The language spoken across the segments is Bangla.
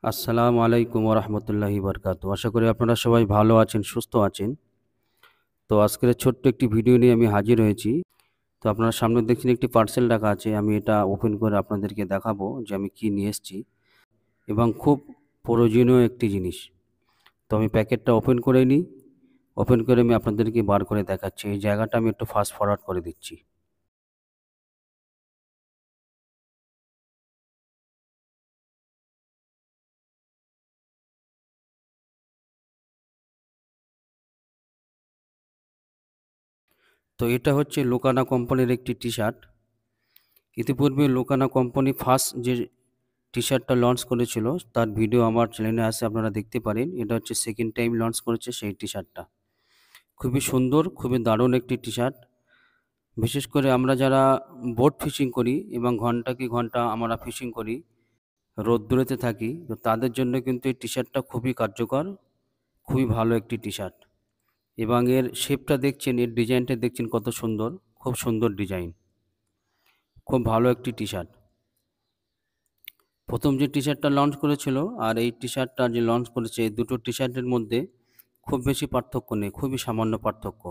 আসসালামু আলাইকুম ওরহমতুল্লাহি বারকাতু। আশা করি আপনারা সবাই ভালো আছেন, সুস্থ আছেন। তো আজকের ছোট্ট একটি ভিডিও নিয়ে আমি হাজির হয়েছি। তো আপনারা সামনে দেখছেন একটি পার্সেল রাখা আছে। আমি এটা ওপেন করে আপনাদেরকে দেখাবো যে আমি কি নিয়ে এসেছি এবং খুব প্রয়োজনীয় একটি জিনিস। তো আমি প্যাকেটটা ওপেন করে নিই। ওপেন করে আমি আপনাদেরকে বার করে দেখাচ্ছি। এই জায়গাটা আমি একটু ফাস্ট ফরওয়ার্ড করে দিচ্ছি। তো এটা হচ্ছে লোকানা কোম্পানির একটি টি-শার্ট। ইতিপূর্বে লোকানা কোম্পানি ফার্স্ট যে টি-শার্টটা লঞ্চ করেছিল তার ভিডিও আমার চ্যানেলে আছে, আপনারা দেখতে পারেন। এটা হচ্ছে সেকেন্ড টাইম লঞ্চ করেছে সেই টি-শার্টটা। খুবই সুন্দর, খুবই দারুণ একটি টি-শার্ট। বিশেষ করে আমরা যারা বোট ফিশিং করি এবং ঘন্টা কি ঘন্টা আমরা ফিশিং করি, রোদ্দুরেতে থাকি, তো তাদের জন্য কিন্তু এই টি-শার্টটা খুবই কার্যকর, খুবই ভালো একটি টি-শার্ট। এবং এর শেপটা দেখছেন, এর ডিজাইনটা দেখছেন কত সুন্দর, খুব সুন্দর ডিজাইন, খুব ভালো একটি টি-শার্ট। প্রথম যে টি-শার্টটা লঞ্চ করেছিল আর এই টি-শার্টটা যে লঞ্চ করেছে, এই দুটো টি-শার্টের মধ্যে খুব বেশি পার্থক্য নেই, খুবই সামান্য পার্থক্য।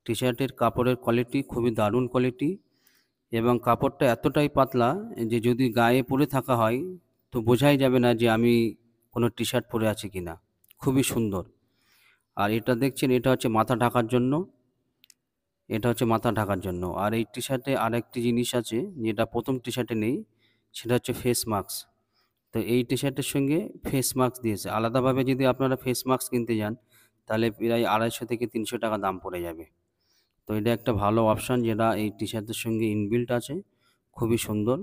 টি-শার্টের কাপড়ের কোয়ালিটি খুবই দারুণ কোয়ালিটি এবং কাপড়টা এতটাই পাতলা যে যদি গায়ে পরে থাকা হয় তো বোঝাই যাবে না যে আমি কোনো টি-শার্ট পরে আছি কিনা। খুবই সুন্দর। আর এটা দেখছেন, এটা হচ্ছে মাথা ঢাকার জন্য, এটা হচ্ছে মাথা ঢাকার জন্য। আর এই টি-শার্টে আরেকটি জিনিস আছে যেটা প্রথম টি-শার্টে নেই, সেটা হচ্ছে ফেস মাস্ক। তো এই টি-শার্টের সঙ্গে ফেস মাস্ক দিয়েছে। আলাদাভাবে যদি আপনারা ফেস মাস্ক কিনতে যান তাহলে প্রায় ২৫০ থেকে ৩০০ টাকা দাম পড়ে যাবে। তো এটা একটা ভালো অপশান যেটা এই টি-শার্টের সঙ্গে ইনবিল্ট আছে, খুবই সুন্দর।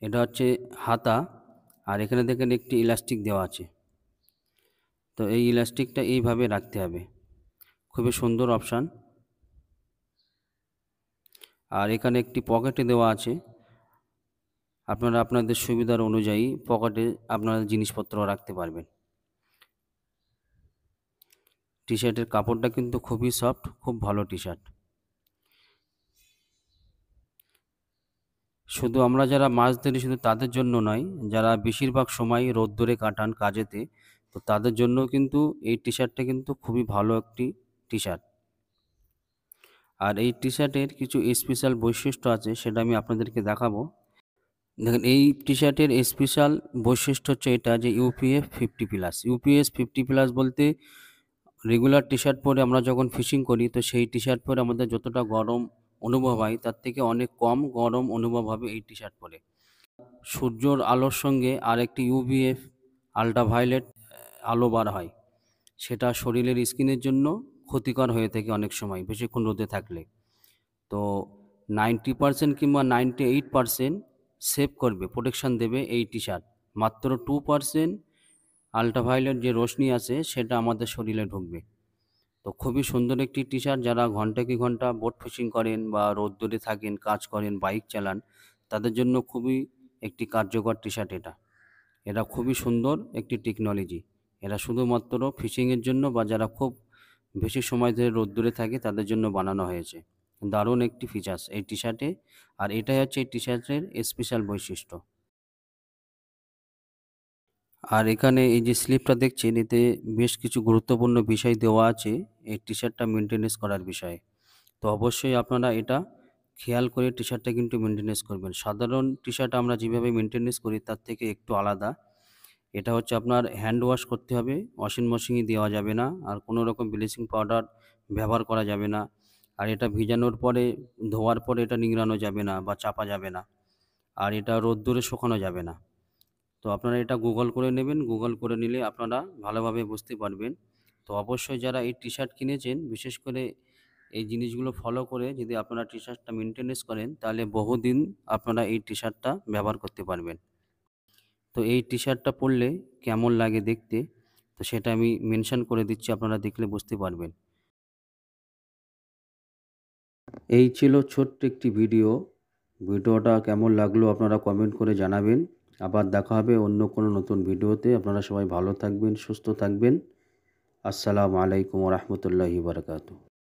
এটা হচ্ছে হাতা, আর এখানে দেখেন একটি ইলাস্টিক দেওয়া আছে। তো এই ইলাস্টিকটা এইভাবে রাখতে হবে, খুবই সুন্দর অপশান। আর এখানে একটি পকেটে দেওয়া আছে, আপনারা আপনাদের সুবিধার অনুযায়ী পকেটে আপনারা জিনিসপত্র রাখতে পারবেন। টি-শার্টের কাপড়টা কিন্তু খুবই সফট, খুব ভালো টি-শার্ট। শুধু আমরা যারা মাছ ধরি শুধু তাদের জন্য নয়, যারা বেশিরভাগ সময় রোদ্দুরে কাটান কাজেতে, তো তাদের জন্যও কিন্তু এই টি-শার্টটা কিন্তু খুবই ভালো একটি টি-শার্ট। আর এই টি-শার্টের কিছু স্পেশাল বৈশিষ্ট্য আছে, সেটা আমি আপনাদেরকে দেখাবো। দেখেন, এই টি-শার্টের স্পেশাল বৈশিষ্ট্য হচ্ছে এটা যে ইউপিএফ 50+। ইউপিএস 50+ বলতে রেগুলার টি-শার্ট পরে আমরা যখন ফিশিং করি তো সেই টি-শার্ট পরে আমাদের যতটা গরম অনুভব হয় তার থেকে অনেক কম গরম অনুভব হবে এই টি-শার্ট পরে। সূর্যর আলোর সঙ্গে আরেকটি ইউভিএফ আল্ট্রাভায়োলেট আলো বার হয়, সেটা শরীরের স্কিনের জন্য ক্ষতিকর হয়ে থাকে অনেক সময় বেশিক্ষণ রোদে থাকলে। তো 90% কিংবা 98% সেভ করবে, প্রোটেকশান দেবে এই টি-শার্ট। মাত্র 2% আল্ট্রাভায়োলেট যে রশ্মি আছে সেটা আমাদের শরীরে ঢুকবে। তো খুবই সুন্দর একটি টি-শার্ট। যারা ঘন্টা কি ঘন্টা বোট ফিশিং করেন বা রোদ্দুরে থাকেন, কাজ করেন, বাইক চালান, তাদের জন্য খুবই একটি কার্যকর টি-শার্ট এটা। এটা খুবই সুন্দর একটি টেকনোলজি। এটা শুধুমাত্র ফিশিংয়ের জন্য বা যারা খুব বেশি সময় ধরে রোদ্দুরে থাকে তাদের জন্য বানানো হয়েছে। দারুণ একটি ফিচার্স এই টি-শার্টে। আর এটাই হচ্ছে এই টি-শার্টের স্পেশাল বৈশিষ্ট্য। আর এখানে এই যে স্লিপটা দেখছেন, এতে বেশ কিছু গুরুত্বপূর্ণ বিষয় দেওয়া আছে এই টি-শার্টটা মেইনটেনেন্স করার বিষয়ে। তো অবশ্যই আপনারা এটা খেয়াল করে টি-শার্টটা কিন্তু মেইনটেনেন্স করবেন। সাধারণ টি-শার্ট আমরা যেভাবে মেইনটেনেন্স করি তার থেকে একটু আলাদা। এটা হচ্ছে আপনার হ্যান্ড ওয়াশ করতে হবে, ওয়াশিং মেশিনে দেওয়া যাবে না, আর কোনো রকম ব্লিচিং পাউডার ব্যবহার করা যাবে না। আর এটা ভিজানোর পরে, ধোয়ার পরে এটা নিংড়ানো যাবে না বা চাপা যাবে না। আর এটা রোদ্দুরে শুকানো যাবে না। তো আপনারা এটা গুগল করে নেবেন, গুগল করে নিলে আপনারা ভালোভাবে বুঝতে পারবেন। তো অবশ্যই যারা এই টি-শার্ট কিনেছেন, বিশেষ করে এই জিনিসগুলো ফলো করে যদি আপনারা টি-শার্টটা মেইনটেনেন্স করেন তাহলে বহুদিন আপনারা এই টি-শার্টটা ব্যবহার করতে পারবেন। তো এই টি-শার্টটা পরলে কেমন লাগে দেখতে, তো সেটা আমি মেনশন করে দিচ্ছি, আপনারা দেখলে বুঝতে পারবেন। এই ছিল ছোট্ট একটি ভিডিও। ভিডিওটা কেমন লাগলো আপনারা কমেন্ট করে জানাবেন। আবার দেখা হবে অন্য কোনো নতুন ভিডিওতে। আপনারা সবাই ভালো থাকবেন, সুস্থ থাকবেন। আসসালামু আলাইকুম ওয়া রাহমাতুল্লাহি ওয়া বারাকাতুহু।